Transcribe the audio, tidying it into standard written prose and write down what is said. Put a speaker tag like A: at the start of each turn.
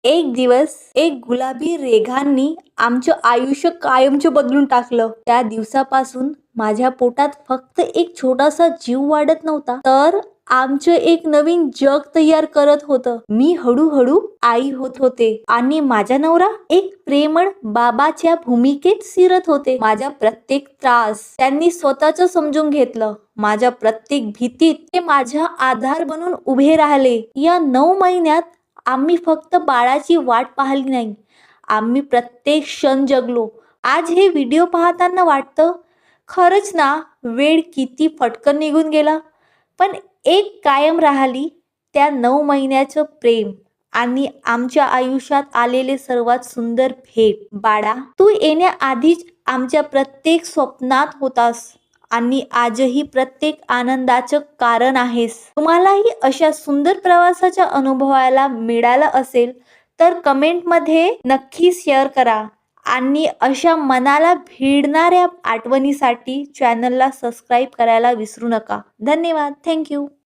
A: एक दिवस एक गुलाबी रेघांनी आमचं आयुष्य कायमचं बदलून टाकलं. त्या दिवसापासून माझ्या पोटात फक्त एक छोटासा जीव वाढत नव्हता, तर आमचं एक नवीन जग तयार करत होतं. मी हळूहळू आई होत होते आणि माझा नवरा एक प्रेमळ बाबाच्या भूमिकेत शिरत होते. माझा प्रत्येक त्रास त्यांनी स्वतःच समजून घेतलं. माझ्या प्रत्येक भीतीत ते माझा आधार बनून उभे राहिले. या 9 महिन्यात आम्ही फक्त बाळाची वाट पाहिली नाही, आम्ही प्रत्येक क्षण जगलो. आज हे व्हिडिओ पाहताना वाटतं, खरंच ना, वेळ किती फटकन निघून गेला. पण एक कायम राहिली, त्या 9 महिन्याचं प्रेम आणि आमच्या आयुष्यात आलेले सर्वात सुंदर भेट. बाळा, तू येण्याआधीच आमच्या प्रत्येक स्वप्नात होतास आणि आजही प्रत्येक आनंदाचं कारण आहेस. तुम्हालाही अशा सुंदर प्रवासाच्या अनुभवायला मिळालं असेल तर कमेंटमध्ये नक्की शेअर करा आणि अशा मनाला भिडणाऱ्या आठवणीसाठी चॅनलला सबस्क्राईब करायला विसरू नका. धन्यवाद. थँक्यू.